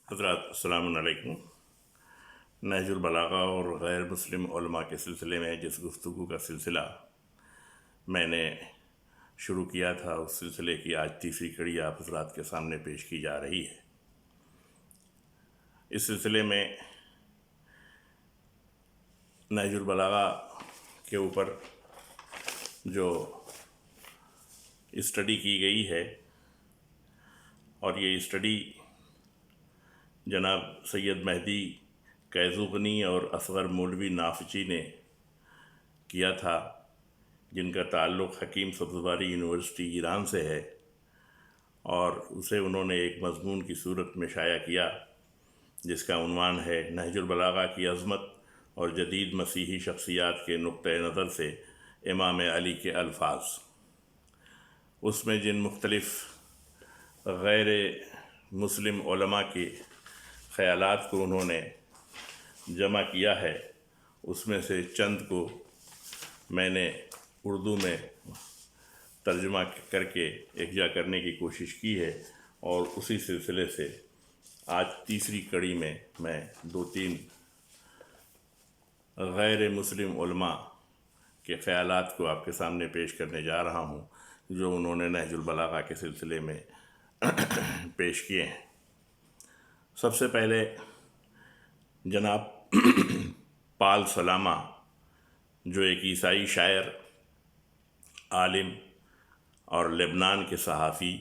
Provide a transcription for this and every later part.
حضرات السلام علیکم۔ نہج البلاغہ اور غیر مسلم علماء کے سلسلے میں جس گفتگو کا سلسلہ میں نے شروع کیا تھا، اس سلسلے کی آج تیسری کڑی آپ حضرات کے سامنے پیش کی جا رہی ہے۔ اس سلسلے میں نہج البلاغہ کے اوپر جو اسٹڈی کی گئی ہے، اور یہ اسٹڈی جناب سید مہدی قیضوغنی اور اصغر مولوی نافچی نے کیا تھا، جن کا تعلق حکیم سبزواری یونیورسٹی ایران سے ہے، اور اسے انہوں نے ایک مضمون کی صورت میں شائع کیا جس کا عنوان ہے نہج البلاغہ کی عظمت اور جدید مسیحی شخصیات کے نقطۂ نظر سے امام علی کے الفاظ۔ اس میں جن مختلف غیر مسلم علماء کے خیالات کو انہوں نے جمع کیا ہے، اس میں سے چند کو میں نے اردو میں ترجمہ کر کے یکجا کرنے کی کوشش کی ہے، اور اسی سلسلے سے آج تیسری کڑی میں دو تین غیر مسلم علماء کے خیالات کو آپ کے سامنے پیش کرنے جا رہا ہوں، جو انہوں نے نہج البلاغہ کے سلسلے میں پیش کیے ہیں۔ سب سے پہلے جناب پال سلامہ، جو ایک عیسائی شاعر، عالم اور لبنان کے صحافی،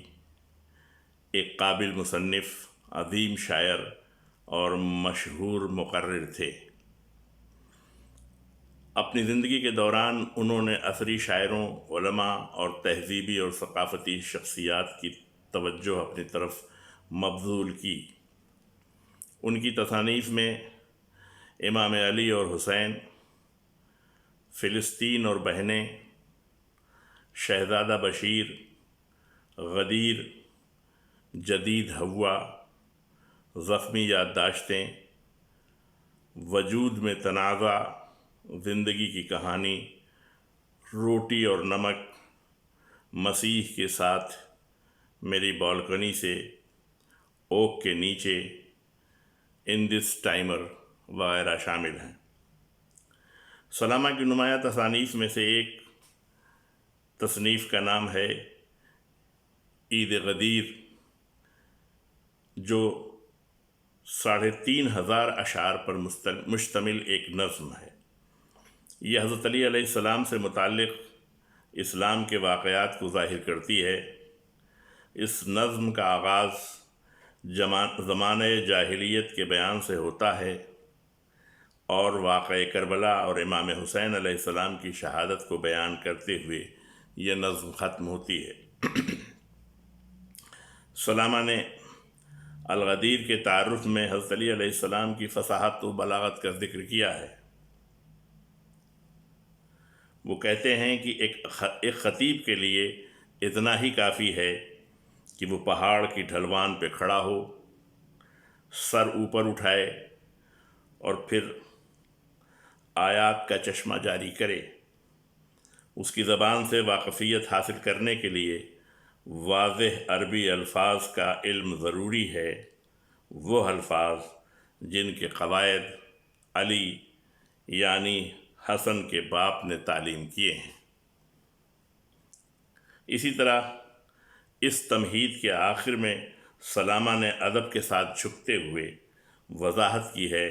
ایک قابل مصنف، عظیم شاعر اور مشہور مقرر تھے۔ اپنی زندگی کے دوران انہوں نے عصری شاعروں، علماء اور تہذیبی اور ثقافتی شخصیات کی توجہ اپنی طرف مبذول کی۔ ان کی تصانیف میں امام علی اور حسین، فلسطین اور بہنیں، شہزادہ بشیر، غدیر، جدید ہوا، زخمی یادداشتیں، وجود میں تنازع، زندگی کی کہانی، روٹی اور نمک، مسیح کے ساتھ، میری بالکنی سے، اوک کے نیچے، ان دس ٹائمر وغیرہ شامل ہیں۔ سلامہ کی نمایاں تصانیف میں سے ایک تصنیف کا نام ہے عید غدیر، جو 3,500 اشعار پر مشتمل ایک نظم ہے۔ یہ حضرت علی علیہ السلام سے متعلق اسلام کے واقعات کو ظاہر کرتی ہے۔ اس نظم کا آغاز زمانہ جاہلیت کے بیان سے ہوتا ہے، اور واقعہ کربلا اور امام حسین علیہ السلام کی شہادت کو بیان کرتے ہوئے یہ نظم ختم ہوتی ہے۔ سلامہ نے الغدیر کے تعارف میں حضرت علی علیہ السلام کی فصاحت و بلاغت کا ذکر کیا ہے۔ وہ کہتے ہیں کہ ایک خطیب کے لیے اتنا ہی کافی ہے کہ وہ پہاڑ کی ڈھلوان پہ کھڑا ہو، سر اوپر اٹھائے اور پھر آیات کا چشمہ جاری کرے۔ اس کی زبان سے واقفیت حاصل کرنے کے لیے واضح عربی الفاظ کا علم ضروری ہے، وہ الفاظ جن کے قواعد علی یعنی حسن کے باپ نے تعلیم کیے ہیں۔ اسی طرح اس تمہید کے آخر میں سلامہ نے ادب کے ساتھ جھکتے ہوئے وضاحت کی ہے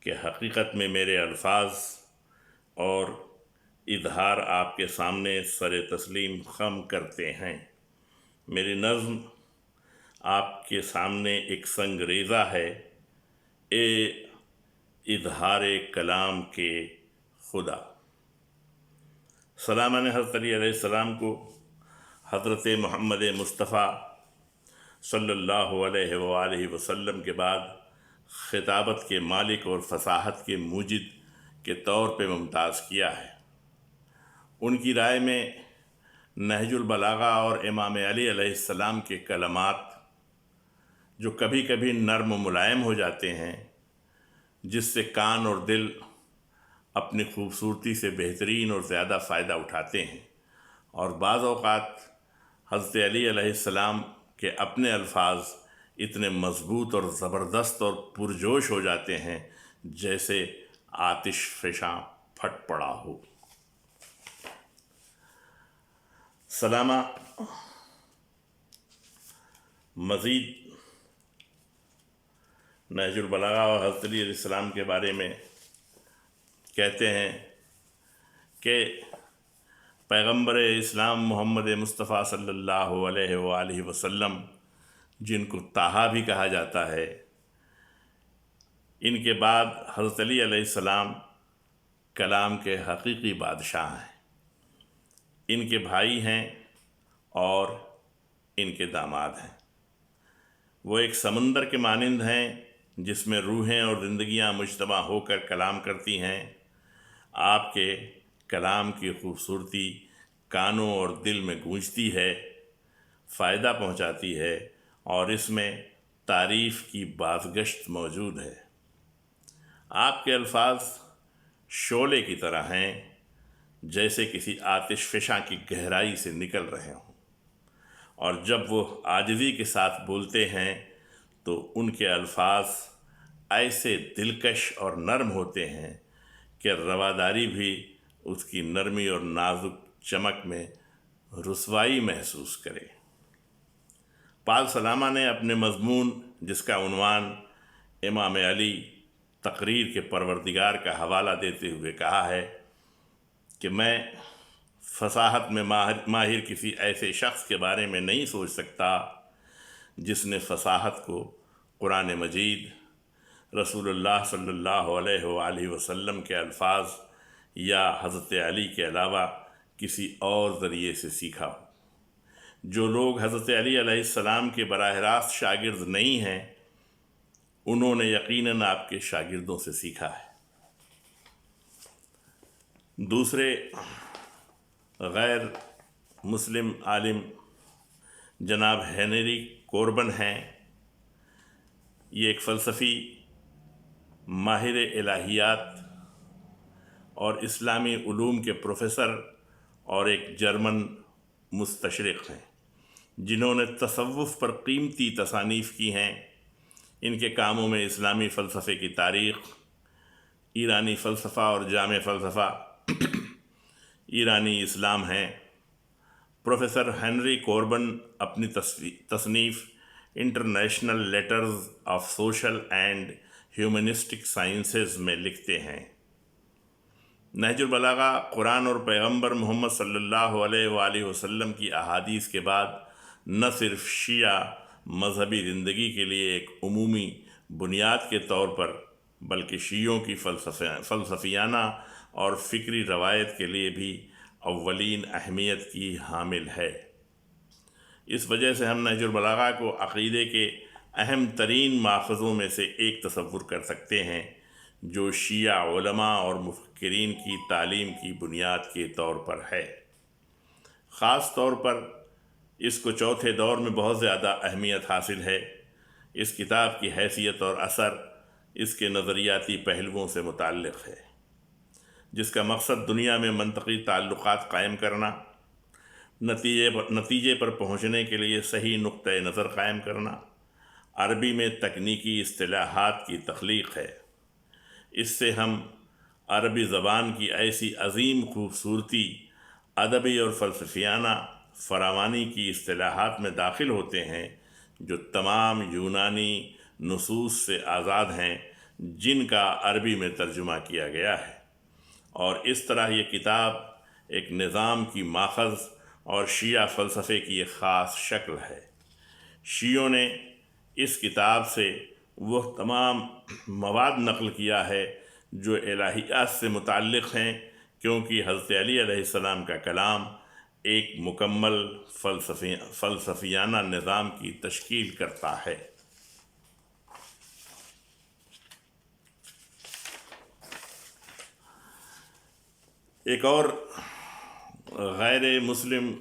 کہ حقیقت میں میرے الفاظ اور اظہار آپ کے سامنے سر تسلیم خم کرتے ہیں۔ میری نظم آپ کے سامنے ایک سنگریزہ ہے، اے اظہار کلام کے خدا۔ سلامہ نے حضرت علی علیہ السلام کو حضرت محمد مصطفیٰ صلی اللہ علیہ وآلہ وسلم کے بعد خطابت کے مالک اور فصاحت کے موجد کے طور پہ ممتاز کیا ہے۔ ان کی رائے میں نہج البلاغہ اور امام علی علیہ السلام کے کلمات، جو کبھی کبھی نرم و ملائم ہو جاتے ہیں، جس سے کان اور دل اپنی خوبصورتی سے بہترین اور زیادہ فائدہ اٹھاتے ہیں، اور بعض اوقات حضرت علی علیہ السلام کے اپنے الفاظ اتنے مضبوط اور زبردست اور پرجوش ہو جاتے ہیں جیسے آتش فشاں پھٹ پڑا ہو۔ سلامہ مزید نہج البلاغہ اور حضرت علی علیہ السلام کے بارے میں کہتے ہیں کہ پیغمبر اسلام محمد مصطفیٰ صلی اللہ علیہ وآلہ وسلم، جن کو طٰہٰ بھی کہا جاتا ہے، ان کے بعد حضرت علی علیہ السلام کلام کے حقیقی بادشاہ ہیں۔ ان کے بھائی ہیں اور ان کے داماد ہیں۔ وہ ایک سمندر کے مانند ہیں جس میں روحیں اور زندگیاں مجتمع ہو کر کلام کرتی ہیں۔ آپ کے کلام کی خوبصورتی کانوں اور دل میں گونجتی ہے، فائدہ پہنچاتی ہے، اور اس میں تعریف کی بازگشت موجود ہے۔ آپ کے الفاظ شعلے کی طرح ہیں، جیسے کسی آتش فشاں کی گہرائی سے نکل رہے ہوں، اور جب وہ عاجزی کے ساتھ بولتے ہیں تو ان کے الفاظ ایسے دلکش اور نرم ہوتے ہیں کہ رواداری بھی اس کی نرمی اور نازک چمک میں رسوائی محسوس کرے۔ پال سلامہ نے اپنے مضمون، جس کا عنوان امام علی تقریر کے پروردگار کا حوالہ دیتے ہوئے کہا ہے کہ میں فصاحت میں ماہر کسی ایسے شخص کے بارے میں نہیں سوچ سکتا جس نے فصاحت کو قرآن مجید، رسول اللہ صلی اللہ علیہ وآلہ وسلم کے الفاظ یا حضرت علی کے علاوہ کسی اور ذریعے سے سیکھا ہو۔ جو لوگ حضرت علی علیہ السلام کے براہ راست شاگرد نہیں ہیں، انہوں نے یقیناً آپ کے شاگردوں سے سیکھا ہے۔ دوسرے غیر مسلم عالم جناب ہنری کوربن ہیں۔ یہ ایک فلسفی، ماہر الہیات اور اسلامی علوم کے پروفیسر اور ایک جرمن مستشرق ہیں، جنہوں نے تصوف پر قیمتی تصانیف کی ہیں۔ ان کے کاموں میں اسلامی فلسفے کی تاریخ، ایرانی فلسفہ اور جامع فلسفہ، ایرانی اسلام ہیں۔ پروفیسر ہنری کوربن اپنی تصنیف international letters of social and humanistic sciences میں لکھتے ہیں، نہج البلاغہ قرآن اور پیغمبر محمد صلی اللہ علیہ وآلہ وسلم کی احادیث کے بعد نہ صرف شیعہ مذہبی زندگی کے لیے ایک عمومی بنیاد کے طور پر، بلکہ شیعوں کی فلسفیانہ اور فکری روایت کے لیے بھی اولین اہمیت کی حامل ہے۔ اس وجہ سے ہم نہج البلاغہ کو عقیدے کے اہم ترین ماخذوں میں سے ایک تصور کر سکتے ہیں، جو شیعہ علماء اور مفکرین کی تعلیم کی بنیاد کے طور پر ہے۔ خاص طور پر اس کو چوتھے دور میں بہت زیادہ اہمیت حاصل ہے۔ اس کتاب کی حیثیت اور اثر اس کے نظریاتی پہلوؤں سے متعلق ہے، جس کا مقصد دنیا میں منطقی تعلقات قائم کرنا، نتیجے پر پہنچنے کے لیے صحیح نقطۂ نظر قائم کرنا، عربی میں تکنیکی اصطلاحات کی تخلیق ہے۔ اس سے ہم عربی زبان کی ایسی عظیم خوبصورتی، ادبی اور فلسفیانہ فراوانی کی اصطلاحات میں داخل ہوتے ہیں جو تمام یونانی نصوص سے آزاد ہیں، جن کا عربی میں ترجمہ کیا گیا ہے، اور اس طرح یہ کتاب ایک نظام کی ماخذ اور شیعہ فلسفے کی ایک خاص شکل ہے۔ شیعوں نے اس کتاب سے وہ تمام مواد نقل کیا ہے جو الہیات سے متعلق ہیں، کیونکہ حضرت علی علیہ السلام کا کلام ایک مکمل فلسفیانہ نظام کی تشکیل کرتا ہے۔ ایک اور غیر مسلم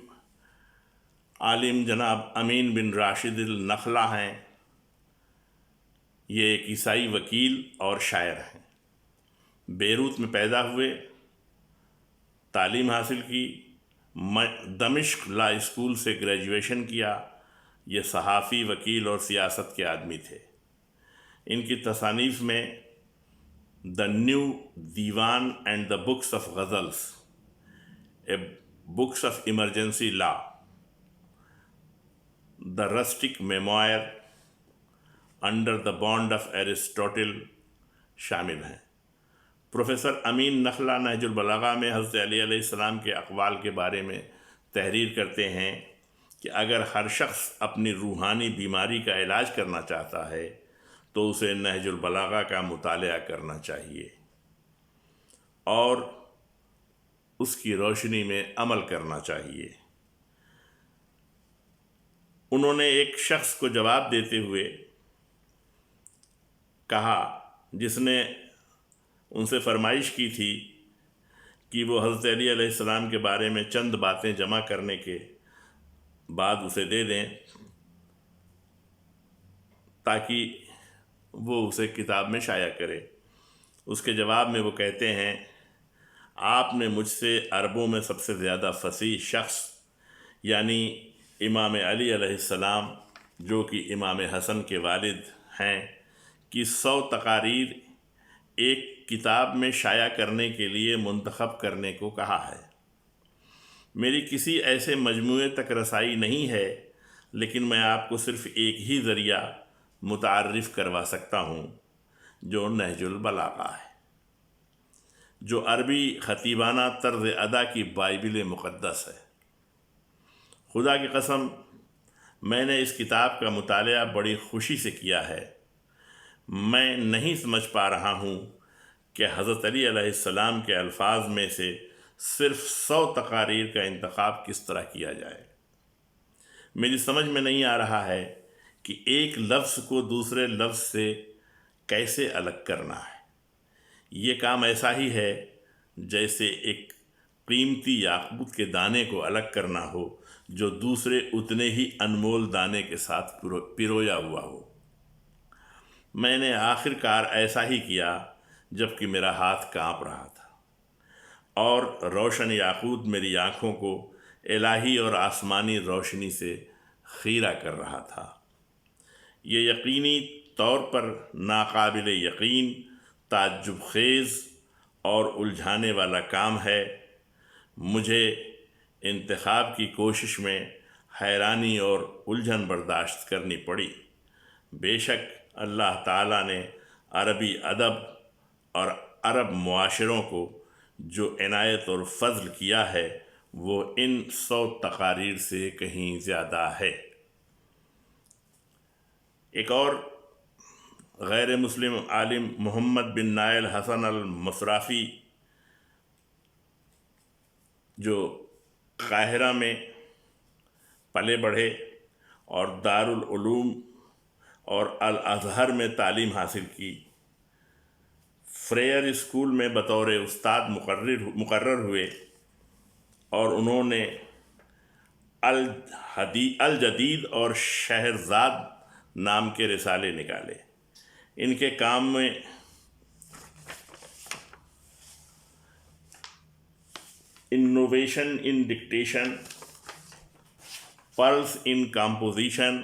عالم جناب امین بن راشد النخلہ ہیں۔ یہ ایک عیسائی وکیل اور شاعر ہیں۔ بیروت میں پیدا ہوئے، تعلیم حاصل کی، دمشق لا اسکول سے گریجویشن کیا، یہ صحافی، وکیل اور سیاست کے آدمی تھے۔ ان کی تصانیف میں the new Diwan and the books of ghazals, a books of emergency law, the rustic memoir under the bond of Aristotle شامل ہیں۔ پروفیسر امین نخلہ نہج البلاغہ میں حضرت علی علیہ السلام کے اقوال کے بارے میں تحریر کرتے ہیں کہ اگر ہر شخص اپنی روحانی بیماری کا علاج کرنا چاہتا ہے تو اسے نہج البلاغہ کا مطالعہ کرنا چاہیے اور اس کی روشنی میں عمل کرنا چاہیے۔ انہوں نے ایک شخص کو جواب دیتے ہوئے کہا جس نے ان سے فرمائش کی تھی کہ وہ حضرت علی علیہ السلام کے بارے میں چند باتیں جمع کرنے کے بعد اسے دے دیں تاکہ وہ اسے کتاب میں شائع کرے۔ اس کے جواب میں وہ کہتے ہیں، آپ نے مجھ سے عربوں میں سب سے زیادہ فصیح شخص یعنی امام علی علیہ السلام جو کہ امام حسن کے والد ہیں کی 100 تقاریر ایک کتاب میں شائع کرنے کے لیے منتخب کرنے کو کہا ہے۔ میری کسی ایسے مجموعے تک رسائی نہیں ہے، لیکن میں آپ کو صرف ایک ہی ذریعہ متعارف کروا سکتا ہوں جو نہج البلاغہ ہے، جو عربی خطیبانہ طرز ادا کی بائبل مقدس ہے۔ خدا کی قسم میں نے اس کتاب کا مطالعہ بڑی خوشی سے کیا ہے۔ میں نہیں سمجھ پا رہا ہوں کہ حضرت علی علیہ السلام کے الفاظ میں سے صرف 100 تقاریر کا انتخاب کس طرح کیا جائے۔ میری سمجھ میں نہیں آ رہا ہے کہ ایک لفظ کو دوسرے لفظ سے کیسے الگ کرنا ہے۔ یہ کام ایسا ہی ہے جیسے ایک قیمتی یاقوت کے دانے کو الگ کرنا ہو جو دوسرے اتنے ہی انمول دانے کے ساتھ پرویا ہوا ہو۔ میں نے آخر کار ایسا ہی کیا جبکہ میرا ہاتھ کانپ رہا تھا اور روشن یاقوت میری آنکھوں کو الہی اور آسمانی روشنی سے خیرہ کر رہا تھا۔ یہ یقینی طور پر ناقابل یقین، تعجب خیز اور الجھانے والا کام ہے۔ مجھے انتخاب کی کوشش میں حیرانی اور الجھن برداشت کرنی پڑی۔ بے شک اللہ تعالیٰ نے عربی ادب اور عرب معاشروں کو جو عنایت اور فضل کیا ہے وہ ان 100 تقاریر سے کہیں زیادہ ہے۔ ایک اور غیر مسلم عالم محمد بن نائل حسن المصرافی جو قاہرہ میں پلے بڑھے اور دارالعلوم اور الازہر میں تعلیم حاصل کی، فریئر اسکول میں بطور استاد مقرر ہوئے اور انہوں نے الجدید اور شہرزاد نام کے رسالے نکالے۔ ان کے کام میں innovation in diction, pearls in composition,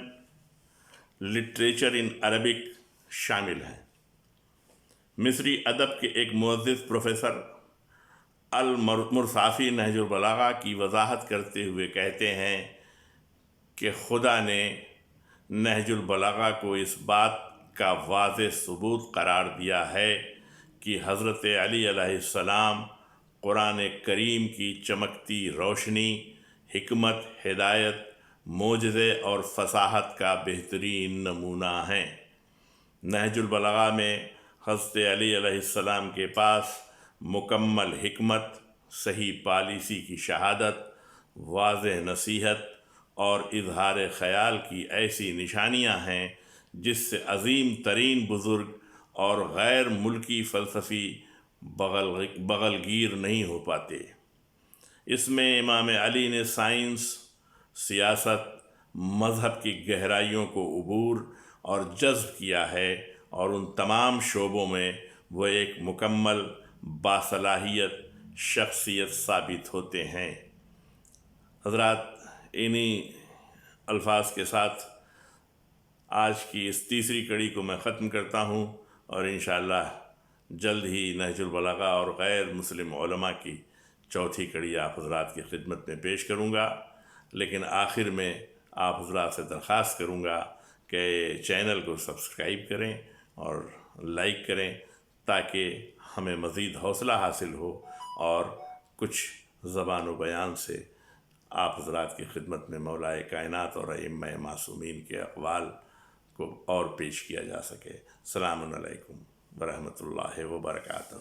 literature in Arabic شامل ہیں۔ مصری ادب کے ایک معزز پروفیسر المرصافی نہج البلاغہ کی وضاحت کرتے ہوئے کہتے ہیں کہ خدا نے نہج البلاغہ کو اس بات کا واضح ثبوت قرار دیا ہے کہ حضرت علی علیہ السلام قرآن کریم کی چمکتی روشنی، حکمت، ہدایت، معجزے اور فصاحت کا بہترین نمونہ ہیں۔ نہج البلاغہ میں حضرت علی علیہ السلام کے پاس مکمل حکمت، صحیح پالیسی کی شہادت، واضح نصیحت اور اظہار خیال کی ایسی نشانیاں ہیں جس سے عظیم ترین بزرگ اور غیر ملکی فلسفی بغل گیر نہیں ہو پاتے۔ اس میں امام علی نے سائنس، سیاست، مذہب کی گہرائیوں کو عبور اور جذب کیا ہے اور ان تمام شعبوں میں وہ ایک مکمل باصلاحیت شخصیت ثابت ہوتے ہیں۔ حضرات، انہی الفاظ کے ساتھ آج کی اس تیسری کڑی کو میں ختم کرتا ہوں، اور انشاءاللہ جلد ہی نہج البلاغہ اور غیر مسلم علماء کی چوتھی کڑی آپ حضرات کی خدمت میں پیش کروں گا۔ لیکن آخر میں آپ حضرات سے درخواست کروں گا کہ چینل کو سبسکرائب کریں اور لائک کریں، تاکہ ہمیں مزید حوصلہ حاصل ہو اور کچھ زبان و بیان سے آپ حضرات کی خدمت میں مولائے کائنات اور ائمہ معصومین کے اقوال کو اور پیش کیا جا سکے۔ السلام علیکم ورحمۃ اللہ وبرکاتہ۔